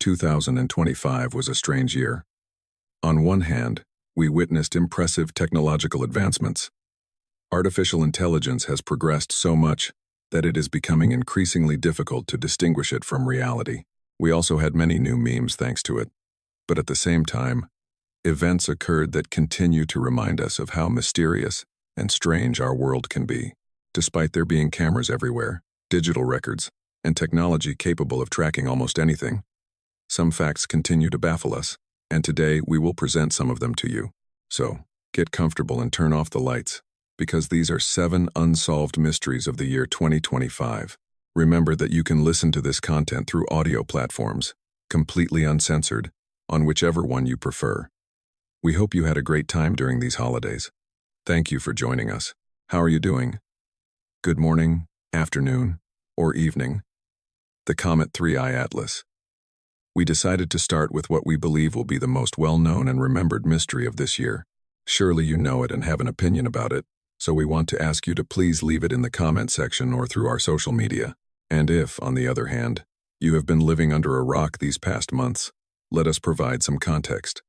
2025 was a strange year. On one hand, we witnessed impressive technological advancements. Artificial intelligence has progressed so much that it is becoming increasingly difficult to distinguish it from reality. We also had many new memes thanks to it. But at the same time, events occurred that continue to remind us of how mysterious and strange our world can be. Despite there being cameras everywhere, digital records, and technology capable of tracking almost anything, some facts continue to baffle us, and today we will present some of them to you. So, get comfortable and turn off the lights, because these are 7 unsolved mysteries of the year 2025. Remember that you can listen to this content through audio platforms, completely uncensored, on whichever one you prefer. We hope you had a great time during these holidays. Thank you for joining us. How are you doing? Good morning, afternoon, or evening. The Comet 3I Atlas. We decided to start with what we believe will be the most well-known and remembered mystery of this year. Surely you know it and have an opinion about it, so we want to ask you to please leave it in the comment section or through our social media. And if, on the other hand, you have been living under a rock these past months, let us provide some context.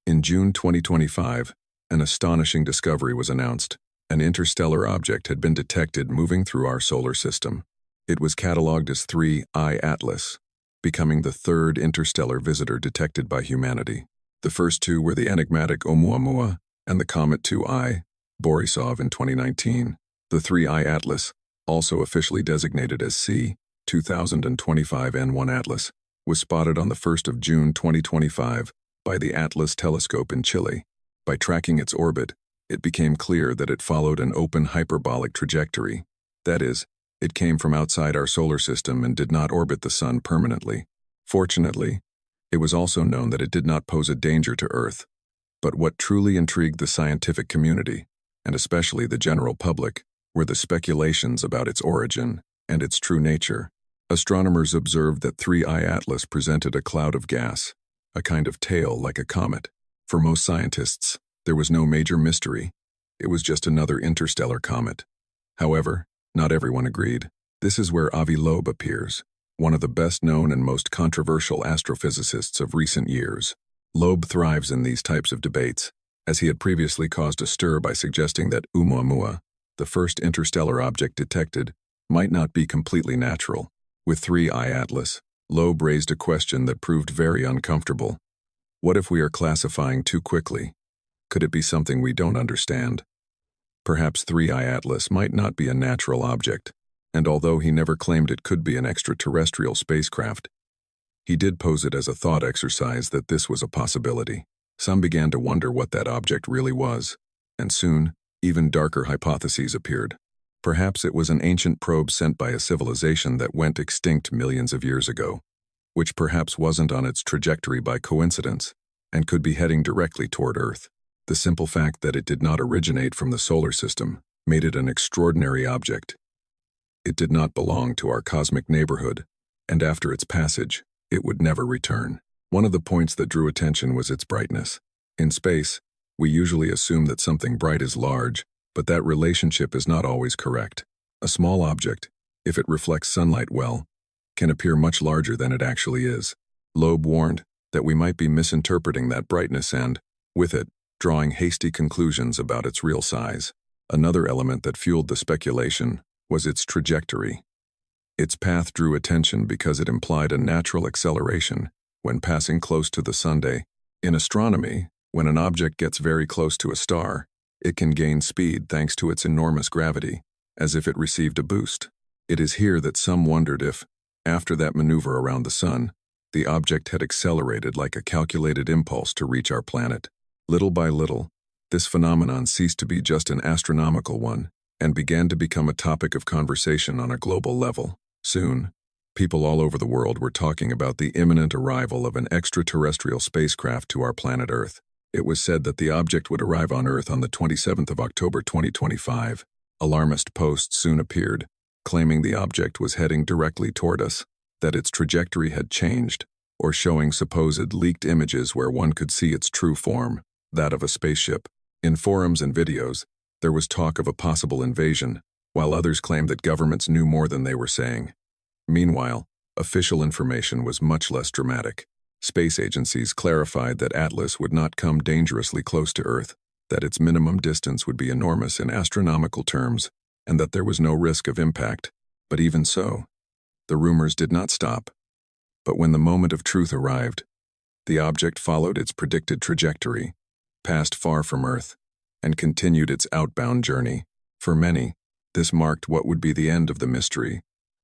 In June 2025, an astonishing discovery was announced. An interstellar object had been detected moving through our solar system. It was catalogued as 3I Atlas, becoming the 3rd interstellar visitor detected by humanity. The first 2 were the enigmatic Oumuamua and the Comet 2I, Borisov in 2019. The 3I Atlas, also officially designated as C 2025 N1 Atlas, was spotted on the 1st of June 2025 by the Atlas telescope in Chile. By tracking its orbit, it became clear that it followed an open hyperbolic trajectory. That is, it came from outside our solar system and did not orbit the Sun permanently. Fortunately, it was also known that it did not pose a danger to Earth. But what truly intrigued the scientific community, and especially the general public, were the speculations about its origin and its true nature. Astronomers observed that 3I Atlas presented a cloud of gas, a kind of tail like a comet. For most scientists, there was no major mystery. It was just another interstellar comet. However, not everyone agreed. This is where Avi Loeb appears, one of the best-known and most controversial astrophysicists of recent years. Loeb thrives in these types of debates, as he had previously caused a stir by suggesting that Oumuamua, the first interstellar object detected, might not be completely natural. With 3I Atlas, Loeb raised a question that proved very uncomfortable. What if we are classifying too quickly? Could it be something we don't understand? Perhaps 3I Atlas might not be a natural object, and although he never claimed it could be an extraterrestrial spacecraft, he did pose it as a thought exercise that this was a possibility. Some began to wonder what that object really was, and soon, even darker hypotheses appeared. Perhaps it was an ancient probe sent by a civilization that went extinct millions of years ago, which perhaps wasn't on its trajectory by coincidence, and could be heading directly toward Earth. The simple fact that it did not originate from the solar system made it an extraordinary object. It did not belong to our cosmic neighborhood, and after its passage, it would never return. One of the points that drew attention was its brightness. In space, we usually assume that something bright is large, but that relationship is not always correct. A small object, if it reflects sunlight well, can appear much larger than it actually is. Loeb warned that we might be misinterpreting that brightness and, with it, drawing hasty conclusions about its real size. Another element that fueled the speculation was its trajectory. Its path drew attention because it implied a natural acceleration when passing close to the Sunday. In astronomy, when an object gets very close to a star, it can gain speed thanks to its enormous gravity, as if it received a boost. It is here that some wondered if, after that maneuver around the Sun, the object had accelerated like a calculated impulse to reach our planet. Little by little, this phenomenon ceased to be just an astronomical one and began to become a topic of conversation on a global level. Soon, people all over the world were talking about the imminent arrival of an extraterrestrial spacecraft to our planet Earth. It was said that the object would arrive on Earth on the 27th of October 2025. Alarmist posts soon appeared, claiming the object was heading directly toward us, that its trajectory had changed, or showing supposed leaked images where one could see its true form, that of a spaceship. In forums and videos, there was talk of a possible invasion, while others claimed that governments knew more than they were saying. Meanwhile, Official information was much less dramatic. Space agencies clarified that Atlas would not come dangerously close to Earth, that its minimum distance would be enormous in astronomical terms, and that there was no risk of impact. But even so, the rumors did not stop. But when the moment of truth arrived, the object followed its predicted trajectory, passed far from Earth, and continued its outbound journey. For many, this marked what would be the end of the mystery,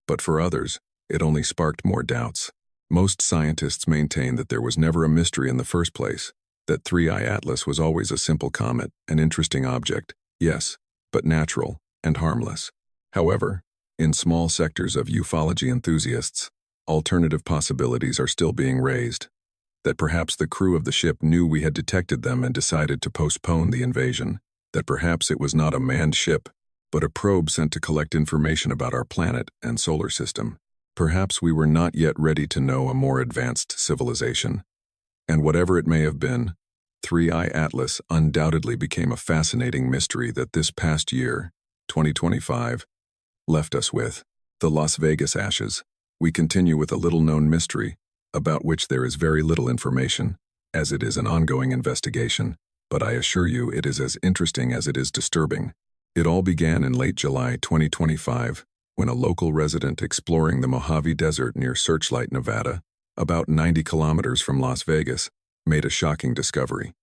but for others, it only sparked more doubts. Most scientists maintain that there was never a mystery in the first place, that 3I Atlas was always a simple comet, an interesting object, yes, but natural and harmless. However, in small sectors of ufology enthusiasts, alternative possibilities are still being raised. That perhaps the crew of the ship knew we had detected them and decided to postpone the invasion. That perhaps it was not a manned ship, but a probe sent to collect information about our planet and solar system. Perhaps we were not yet ready to know a more advanced civilization. And whatever it may have been, 3I Atlas undoubtedly became a fascinating mystery that this past year, 2025, left us with. The Las Vegas ashes. We continue with a little-known mystery, about which there is very little information, as it is an ongoing investigation, but I assure you it is as interesting as it is disturbing. It all began in late July 2025, when a local resident exploring the Mojave Desert near Searchlight, Nevada, about 90 kilometers from Las Vegas, made a shocking discovery.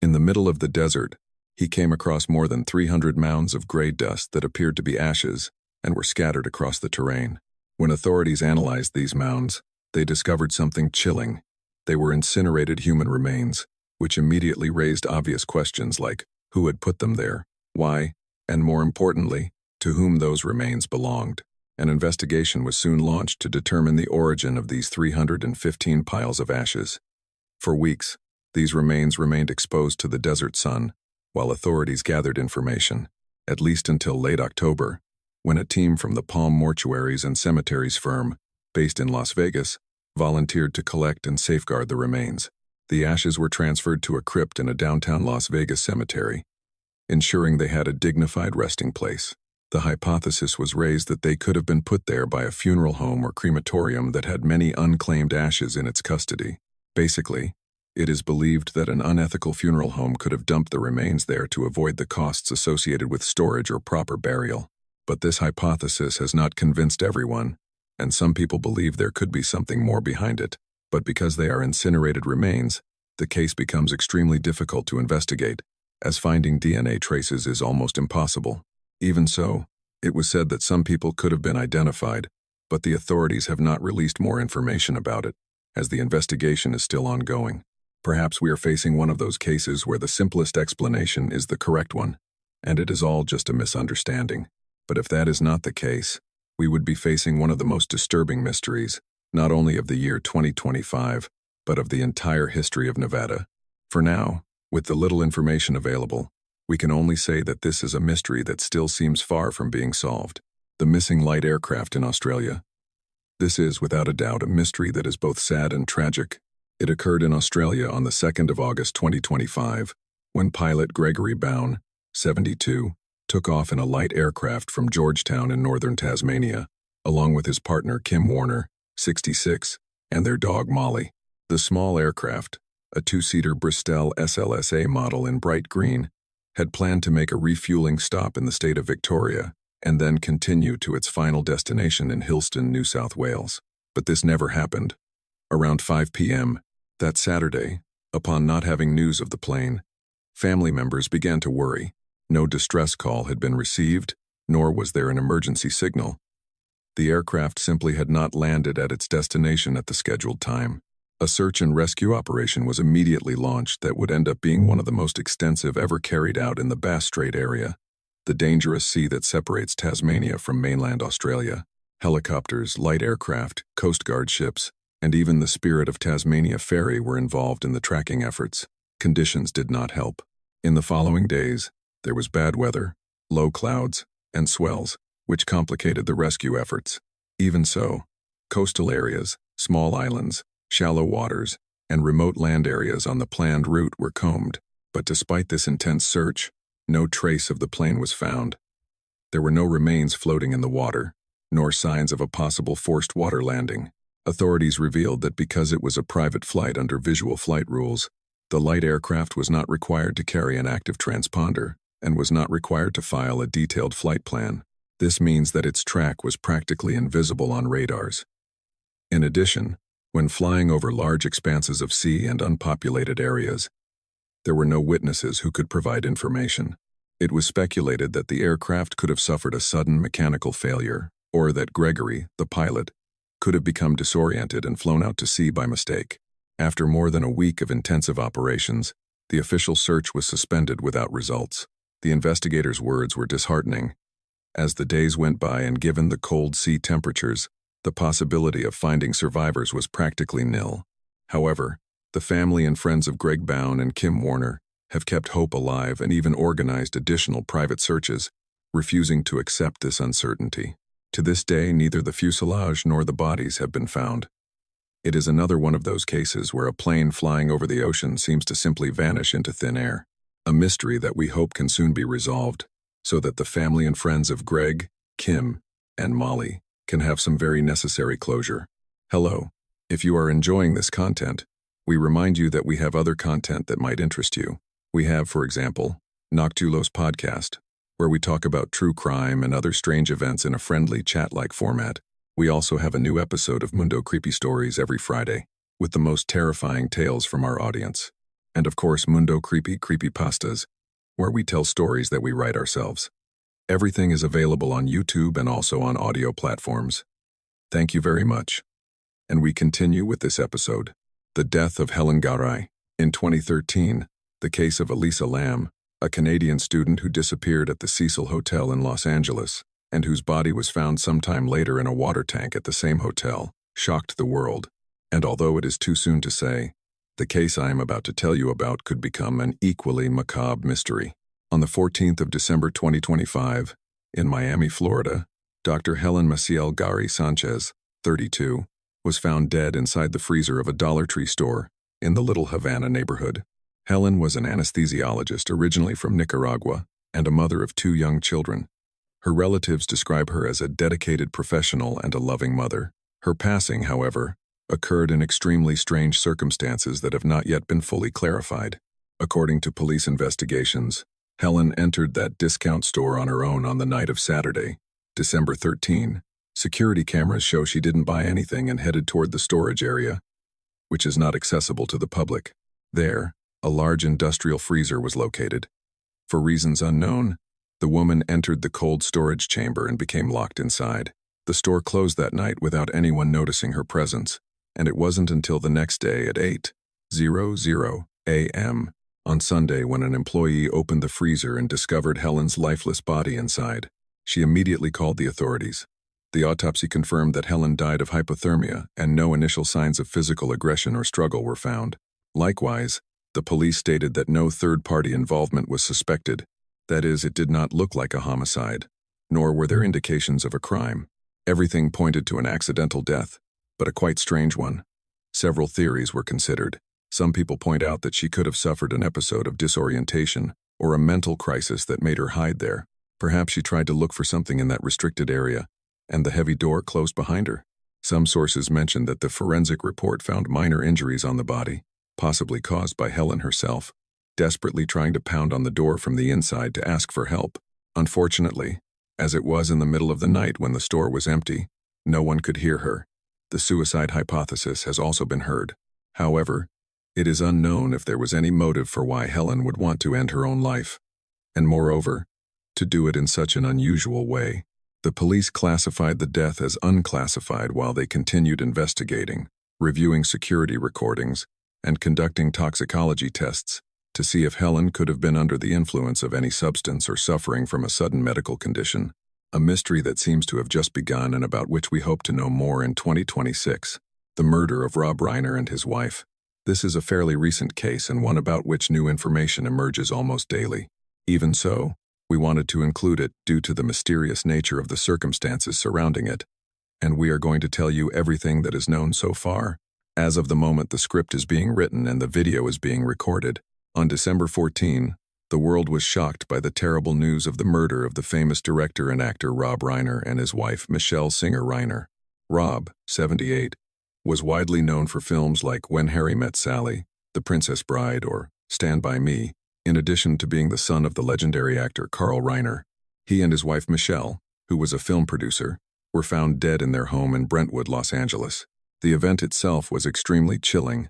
In the middle of the desert, he came across more than 300 mounds of gray dust that appeared to be ashes and were scattered across the terrain. When authorities analyzed these mounds, they discovered something chilling. They were incinerated human remains, which immediately raised obvious questions like who had put them there, why, and more importantly, to whom those remains belonged. An investigation was soon launched to determine the origin of these 315 piles of ashes. For weeks, these remains remained exposed to the desert sun, while authorities gathered information, at least until late October, when a team from the Palm Mortuaries and Cemeteries firm, based in Las Vegas, volunteered to collect and safeguard the remains. The ashes were transferred to a crypt in a downtown Las Vegas cemetery, ensuring they had a dignified resting place. The hypothesis was raised that they could have been put there by a funeral home or crematorium that had many unclaimed ashes in its custody. Basically, it is believed that an unethical funeral home could have dumped the remains there to avoid the costs associated with storage or proper burial. But this hypothesis has not convinced everyone, and some people believe there could be something more behind it. But because they are incinerated remains, the case becomes extremely difficult to investigate, as finding DNA traces is almost impossible. Even so, it was said that some people could have been identified, but the authorities have not released more information about it, as the investigation is still ongoing. Perhaps we are facing one of those cases where the simplest explanation is the correct one, and it is all just a misunderstanding. But if that is not the case, we would be facing one of the most disturbing mysteries, not only of the year 2025, but of the entire history of Nevada. For now, with the little information available, we can only say that this is a mystery that still seems far from being solved. The missing light aircraft in Australia. This is, without a doubt, a mystery that is both sad and tragic. It occurred in Australia on the 2nd of August 2025, when pilot Gregory Bown, 72, took off in a light aircraft from Georgetown in northern Tasmania, along with his partner Kim Warner, 66, and their dog Molly. The small aircraft, a two-seater Bristol SLSA model in bright green, had planned to make a refueling stop in the state of Victoria and then continue to its final destination in Hillston, New South Wales. But this never happened. Around 5 p.m. that Saturday, upon not having news of the plane, family members began to worry. No distress call had been received, nor was there an emergency signal. The aircraft simply had not landed at its destination at the scheduled time. A search and rescue operation was immediately launched that would end up being one of the most extensive ever carried out in the Bass Strait area, the dangerous sea that separates Tasmania from mainland Australia. Helicopters, light aircraft, Coast Guard ships, and even the Spirit of Tasmania ferry were involved in the tracking efforts. Conditions did not help. In the following days, there was bad weather, low clouds, and swells, which complicated the rescue efforts. Even so, coastal areas, small islands, shallow waters, and remote land areas on the planned route were combed, but despite this intense search, no trace of the plane was found. There were no remains floating in the water, nor signs of a possible forced water landing. Authorities revealed that because it was a private flight under visual flight rules, the light aircraft was not required to carry an active transponder and was not required to file a detailed flight plan. This means that its track was practically invisible on radars. In addition, when flying over large expanses of sea and unpopulated areas, there were no witnesses who could provide information. It was speculated that the aircraft could have suffered a sudden mechanical failure, or that Gregory, the pilot, could have become disoriented and flown out to sea by mistake. After more than a week of intensive operations, the official search was suspended without results. The investigators' words were disheartening. As the days went by and given the cold sea temperatures, the possibility of finding survivors was practically nil. However, the family and friends of Greg Bown and Kim Warner have kept hope alive and even organized additional private searches, refusing to accept this uncertainty. To this day, neither the fuselage nor the bodies have been found. It is another one of those cases where a plane flying over the ocean seems to simply vanish into thin air, a mystery that we hope can soon be resolved, so that the family and friends of Greg, Kim, and Molly can have some very necessary closure. Hello. If you are enjoying this content, we remind you that we have other content that might interest you. We have, for example, Noctulo's podcast, where we talk about true crime and other strange events in a friendly chat-like format. We also have a new episode of Mundo Creepy Stories every Friday, with the most terrifying tales from our audience. And of course, Mundo Creepy Creepypastas, where we tell stories that we write ourselves. Everything is available on YouTube and also on audio platforms. Thank you very much. And we continue with this episode, The Death of Helen Garay. In 2013, the case of Elisa Lam, a Canadian student who disappeared at the Cecil Hotel in Los Angeles, and whose body was found sometime later in a water tank at the same hotel, shocked the world. And although it is too soon to say, the case I am about to tell you about could become an equally macabre mystery. On the 14th of December 2025, in Miami, Florida, Dr. Helen Garay Sanchez, 32, was found dead inside the freezer of a Dollar Tree store in the Little Havana neighborhood. Helen was an anesthesiologist originally from Nicaragua and a mother of 2 young children. Her relatives describe her as a dedicated professional and a loving mother. Her passing, however, occurred in extremely strange circumstances that have not yet been fully clarified. According to police investigations, Helen entered that discount store on her own on the night of Saturday, December 13. Security cameras show she didn't buy anything and headed toward the storage area, which is not accessible to the public. There, a large industrial freezer was located. For reasons unknown, the woman entered the cold storage chamber and became locked inside. The store closed that night without anyone noticing her presence, and it wasn't until the next day at 8:00 a.m. on Sunday when an employee opened the freezer and discovered Helen's lifeless body inside. She immediately called the authorities. The autopsy confirmed that Helen died of hypothermia and no initial signs of physical aggression or struggle were found. Likewise, the police stated that no third-party involvement was suspected. That is, it did not look like a homicide, nor were there indications of a crime. Everything pointed to an accidental death, but a quite strange one. Several theories were considered. Some people point out that she could have suffered an episode of disorientation or a mental crisis that made her hide there. Perhaps she tried to look for something in that restricted area, and the heavy door closed behind her. Some sources mentioned that the forensic report found minor injuries on the body, possibly caused by Helen herself, desperately trying to pound on the door from the inside to ask for help. Unfortunately, as it was in the middle of the night when the store was empty, no one could hear her. The suicide hypothesis has also been heard. However, it is unknown if there was any motive for why Helen would want to end her own life, and moreover, to do it in such an unusual way. The police classified the death as unclassified while they continued investigating, reviewing security recordings, and conducting toxicology tests to see if Helen could have been under the influence of any substance or suffering from a sudden medical condition, a mystery that seems to have just begun and about which we hope to know more in 2026. The murder of Rob Reiner and his wife. This is a fairly recent case and one about which new information emerges almost daily. Even so, we wanted to include it due to the mysterious nature of the circumstances surrounding it, and we are going to tell you everything that is known so far, as of the moment the script is being written and the video is being recorded. On December 14, The world was shocked by the terrible news of the murder of the famous director and actor Rob Reiner and his wife Michelle Singer Reiner. Rob, 78, was widely known for films like When Harry Met Sally, The Princess Bride, or Stand By Me. In addition to being the son of the legendary actor Carl Reiner, he and his wife Michelle, who was a film producer, were found dead in their home in Brentwood, Los Angeles. The event itself was extremely chilling.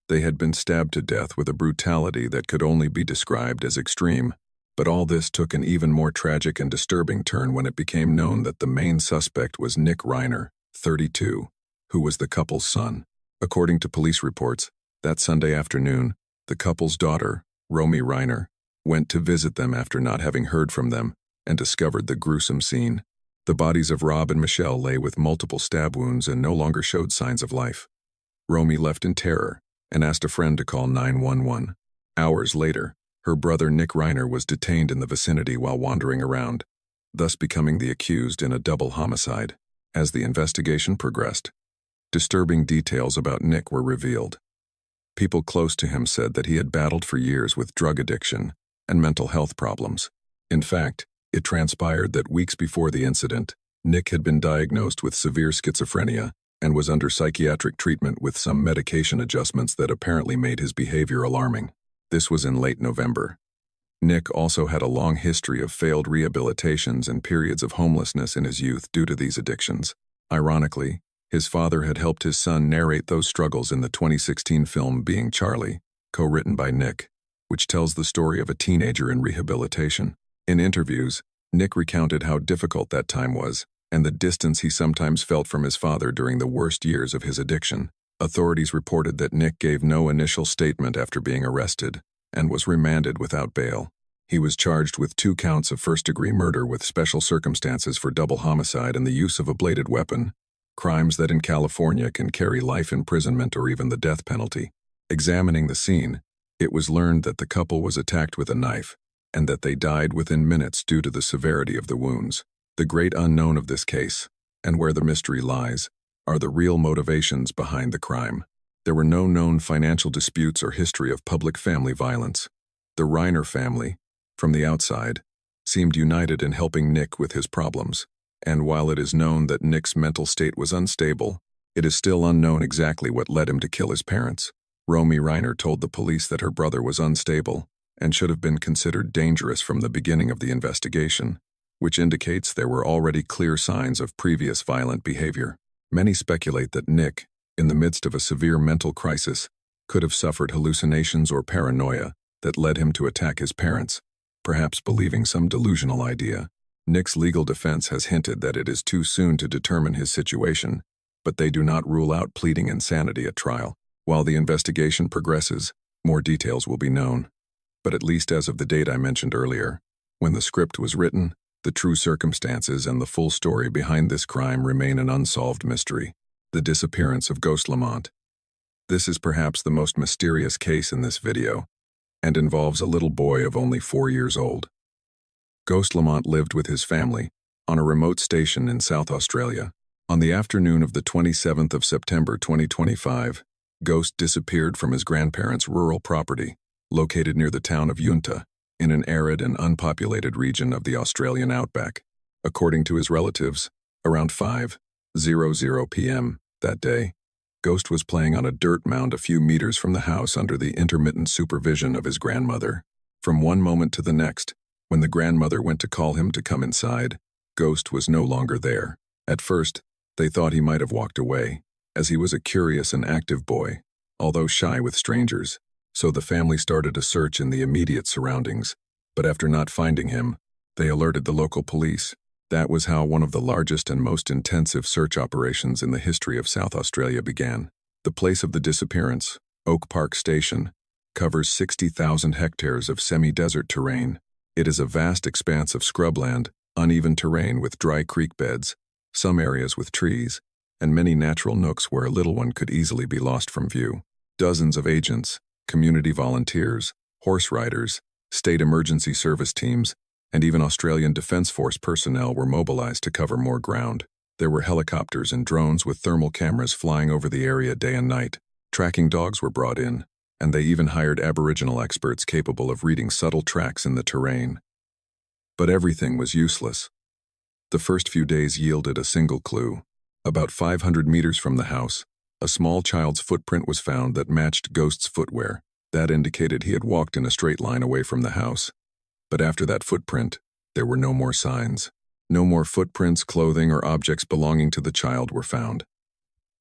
They had been stabbed to death with a brutality that could only be described as extreme. But all this took an even more tragic and disturbing turn when it became known that the main suspect was Nick Reiner, 32, who was the couple's son. According to police reports, that Sunday afternoon, the couple's daughter, Romy Reiner, went to visit them after not having heard from them and discovered the gruesome scene. The bodies of Rob and Michelle lay with multiple stab wounds and no longer showed signs of life. Romy left in terror and asked a friend to call 911. Hours later, her brother Nick Reiner was detained in the vicinity while wandering around, thus becoming the accused in a double homicide. As the investigation progressed, disturbing details about Nick were revealed. People close to him said that he had battled for years with drug addiction and mental health problems. In fact, it transpired that weeks before the incident, Nick had been diagnosed with severe schizophrenia and was under psychiatric treatment with some medication adjustments that apparently made his behavior alarming. This was in late November. Nick also had a long history of failed rehabilitations and periods of homelessness in his youth due to these addictions. Ironically, his father had helped his son narrate those struggles in the 2016 film Being Charlie, co-written by Nick, which tells the story of a teenager in rehabilitation. In interviews, Nick recounted how difficult that time was and the distance he sometimes felt from his father during the worst years of his addiction. Authorities reported that Nick gave no initial statement after being arrested and was remanded without bail. He was charged with 2 counts of first-degree murder with special circumstances for double homicide and the use of a bladed weapon, crimes that in California can carry life imprisonment or even the death penalty. Examining the scene, it was learned that the couple was attacked with a knife and that they died within minutes due to the severity of the wounds. The great unknown of this case, and where the mystery lies, are the real motivations behind the crime. There were no known financial disputes or history of public family violence. The Reiner family, from the outside, seemed united in helping Nick with his problems, and while it is known that Nick's mental state was unstable, it is still unknown exactly what led him to kill his parents. Romy Reiner told the police that her brother was unstable and should have been considered dangerous from the beginning of the investigation, which indicates there were already clear signs of previous violent behavior. Many speculate that Nick, in the midst of a severe mental crisis, could have suffered hallucinations or paranoia that led him to attack his parents, perhaps believing some delusional idea. Nick's legal defense has hinted that it is too soon to determine his situation, but they do not rule out pleading insanity at trial. While the investigation progresses, more details will be known. But at least as of the date I mentioned earlier, when the script was written, the true circumstances and the full story behind this crime remain an unsolved mystery. The disappearance of Ghost Lamont. This is perhaps the most mysterious case in this video, and involves a little boy of only 4 years old. Ghost Lamont lived with his family on a remote station in South Australia. On the afternoon of the 27th of September 2025, Ghost disappeared from his grandparents' rural property, located near the town of Unta, in an arid and unpopulated region of the Australian Outback. According to his relatives, around 5:00 p.m. that day, Ghost was playing on a dirt mound a few meters from the house under the intermittent supervision of his grandmother. From one moment to the next, when the grandmother went to call him to come inside, Ghost was no longer there. At first, they thought he might have walked away, as he was a curious and active boy, although shy with strangers. So the family started a search in the immediate surroundings, but after not finding him, they alerted the local police. That was how one of the largest and most intensive search operations in the history of South Australia began. The place of the disappearance, Oak Park Station, covers 60,000 hectares of semi-desert terrain. It is a vast expanse of scrubland, uneven terrain with dry creek beds, some areas with trees, and many natural nooks where a little one could easily be lost from view. Dozens of agents, community volunteers, horse riders, state emergency service teams, and even Australian Defence Force personnel were mobilized to cover more ground. There were helicopters and drones with thermal cameras flying over the area day and night. Tracking dogs were brought in, and they even hired Aboriginal experts capable of reading subtle tracks in the terrain. But everything was useless. The first few days yielded a single clue. About 500 meters from the house, a small child's footprint was found that matched Ghost's footwear. That indicated he had walked in a straight line away from the house. But after that footprint, there were no more signs. No more footprints, clothing, or objects belonging to the child were found.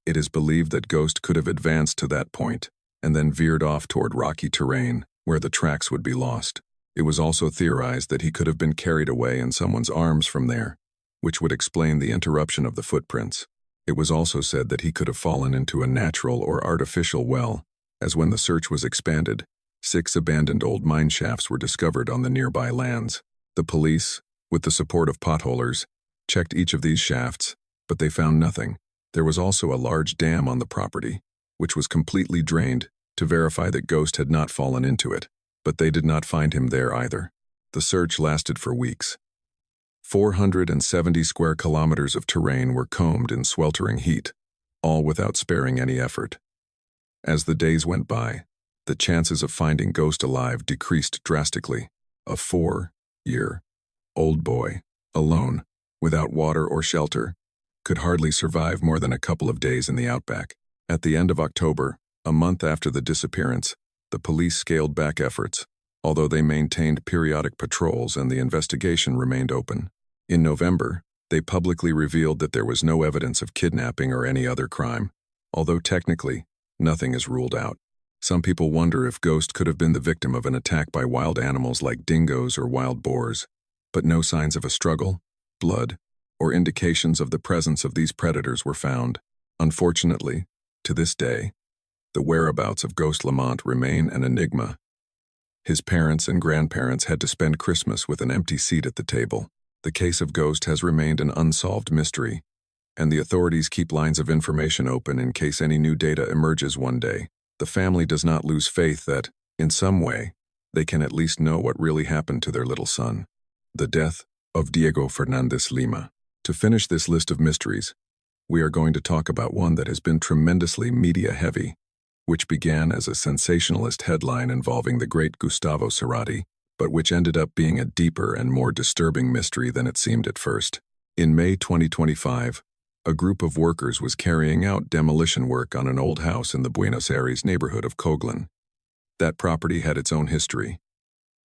It is believed that Ghost could have advanced to that point and then veered off toward rocky terrain where the tracks would be lost. It was also theorized that he could have been carried away in someone's arms from there, which would explain the interruption of the footprints. It was also said that he could have fallen into a natural or artificial well, as when the search was expanded, 6 abandoned old mine shafts were discovered on the nearby lands. The police, with the support of potholers, checked each of these shafts, but they found nothing. There was also a large dam on the property, which was completely drained to verify that Ghost had not fallen into it, but they did not find him there either. The search lasted for weeks. 470 square kilometers of terrain were combed in sweltering heat, all without sparing any effort. As the days went by, the chances of finding Ghost alive decreased drastically. A 4-year-old boy, alone, without water or shelter, could hardly survive more than a couple of days in the Outback. At the end of October, a month after the disappearance, the police scaled back efforts, although they maintained periodic patrols and the investigation remained open. In November, they publicly revealed that there was no evidence of kidnapping or any other crime, although technically, nothing is ruled out. Some people wonder if Ghost could have been the victim of an attack by wild animals like dingoes or wild boars, but no signs of a struggle, blood, or indications of the presence of these predators were found. Unfortunately, to this day, the whereabouts of Ghost Lamont remain an enigma. His parents and grandparents had to spend Christmas with an empty seat at the table. The case of Ghost has remained an unsolved mystery, and the authorities keep lines of information open in case any new data emerges one day. The family does not lose faith that, in some way, they can at least know what really happened to their little son. The death of Diego Fernandez Lima. To finish this list of mysteries, we are going to talk about one that has been tremendously media-heavy, which began as a sensationalist headline involving the great Gustavo Cerati, but which ended up being a deeper and more disturbing mystery than it seemed at first. In May 2025, a group of workers was carrying out demolition work on an old house in the Buenos Aires neighborhood of Coghlan. That property had its own history.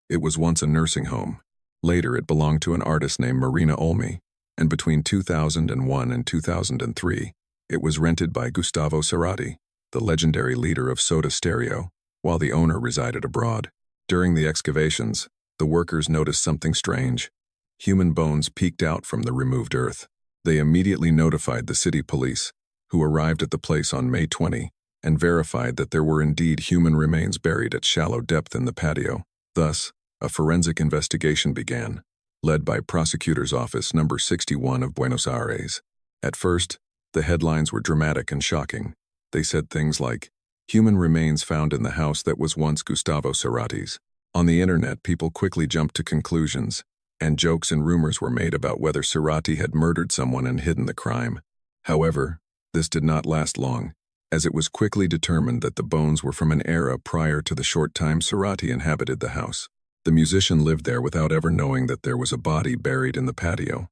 It was once a nursing home. Later, it belonged to an artist named Marina Olmi, and between 2001 and 2003, it was rented by Gustavo Cerati, the legendary leader of Soda Stereo, while the owner resided abroad. During the excavations, the workers noticed something strange. Human bones peeked out from the removed earth. They immediately notified the city police, who arrived at the place on May 20 and verified that there were indeed human remains buried at shallow depth in the patio. Thus, a forensic investigation began, led by Prosecutor's Office Number 61 of Buenos Aires. At first, the headlines were dramatic and shocking. They said things like, "Human remains found in the house that was once Gustavo Cerati's." On the internet, people quickly jumped to conclusions, and jokes and rumors were made about whether Cerati had murdered someone and hidden the crime. However, this did not last long, as it was quickly determined that the bones were from an era prior to the short time Cerati inhabited the house. The musician lived there without ever knowing that there was a body buried in the patio.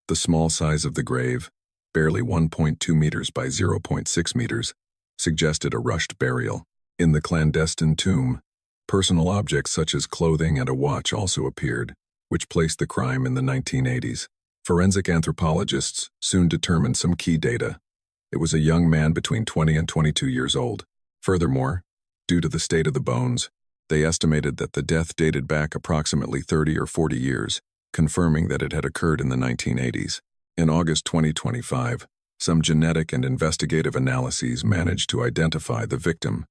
The small size of the grave, barely 1.2 meters by 0.6 meters, suggested a rushed burial. In the clandestine tomb, personal objects such as clothing and a watch also appeared, which placed the crime in the 1980s. Forensic anthropologists soon determined some key data. It was a young man between 20 and 22 years old. Furthermore, due to the state of the bones, they estimated that the death dated back approximately 30 or 40 years, confirming that it had occurred in the 1980s. In August 2025, some genetic and investigative analyses managed to identify the victim.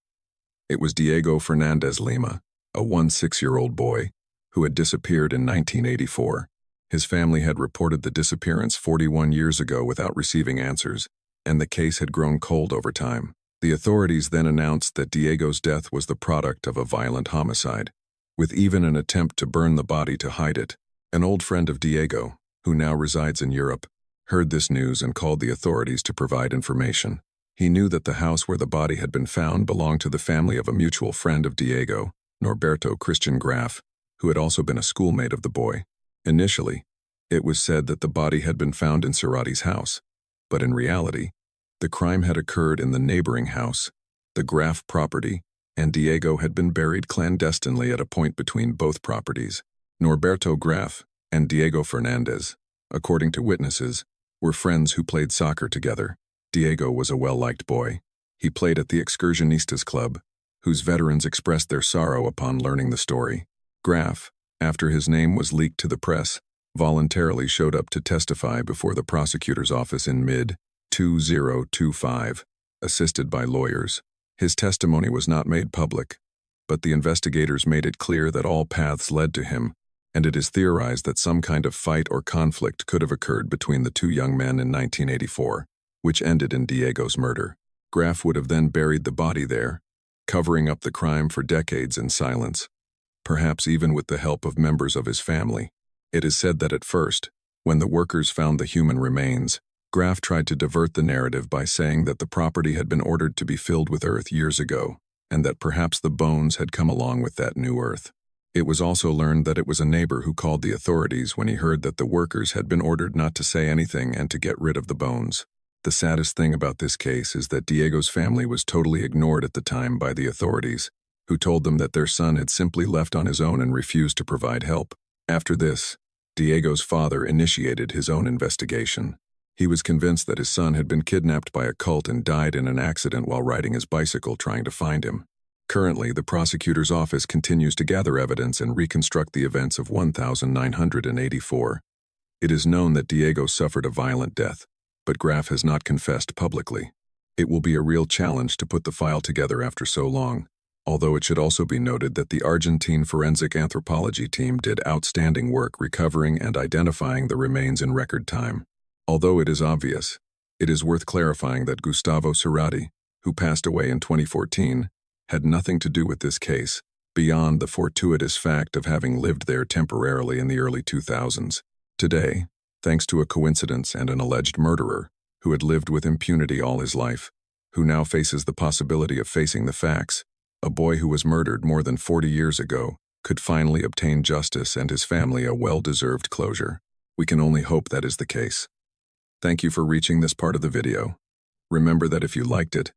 It was Diego Fernandez Lima, a 16-year-old boy, who had disappeared in 1984. His family had reported the disappearance 41 years ago without receiving answers, and the case had grown cold over time. The authorities then announced that Diego's death was the product of a violent homicide, with even an attempt to burn the body to hide it. An old friend of Diego, who now resides in Europe, heard this news and called the authorities to provide information. He knew that the house where the body had been found belonged to the family of a mutual friend of Diego, Norberto Christian Graf, who had also been a schoolmate of the boy. Initially, it was said that the body had been found in Cerati's house, but in reality, the crime had occurred in the neighboring house, the Graf property, and Diego had been buried clandestinely at a point between both properties. Norberto Graf and Diego Fernandez, according to witnesses, were friends who played soccer together. Diego was a well-liked boy. He played at the Excursionistas Club, whose veterans expressed their sorrow upon learning the story. Graf, after his name was leaked to the press, voluntarily showed up to testify before the prosecutor's office in mid-2025, assisted by lawyers. His testimony was not made public, but the investigators made it clear that all paths led to him, and it is theorized that some kind of fight or conflict could have occurred between the two young men in 1984, which ended in Diego's murder. Graf would have then buried the body there, covering up the crime for decades in silence, perhaps even with the help of members of his family. It is said that at first, when the workers found the human remains, Graf tried to divert the narrative by saying that the property had been ordered to be filled with earth years ago, and that perhaps the bones had come along with that new earth. It was also learned that it was a neighbor who called the authorities when he heard that the workers had been ordered not to say anything and to get rid of the bones. The saddest thing about this case is that Diego's family was totally ignored at the time by the authorities, who told them that their son had simply left on his own and refused to provide help. After this, Diego's father initiated his own investigation. He was convinced that his son had been kidnapped by a cult and died in an accident while riding his bicycle trying to find him. Currently, the prosecutor's office continues to gather evidence and reconstruct the events of 1984. It is known that Diego suffered a violent death, but Graf has not confessed publicly. It will be a real challenge to put the file together after so long, although it should also be noted that the Argentine forensic anthropology team did outstanding work recovering and identifying the remains in record time. Although it is obvious, it is worth clarifying that Gustavo Cerati, who passed away in 2014, had nothing to do with this case, beyond the fortuitous fact of having lived there temporarily in the early 2000s. Today, thanks to a coincidence and an alleged murderer, who had lived with impunity all his life, who now faces the possibility of facing the facts, a boy who was murdered more than 40 years ago could finally obtain justice and his family a well-deserved closure. We can only hope that is the case. Thank you for reaching this part of the video. Remember that if you liked it,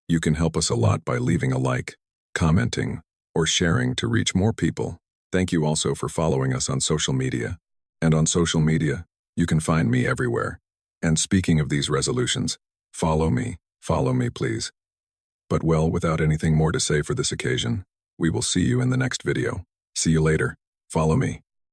you can help us a lot by leaving a like, commenting, or sharing to reach more people. Thank you also for following us on social media. And on social media, you can find me everywhere. And speaking of these resolutions, follow me please. But well, without anything more to say for this occasion, we will see you in the next video. See you later. Follow me.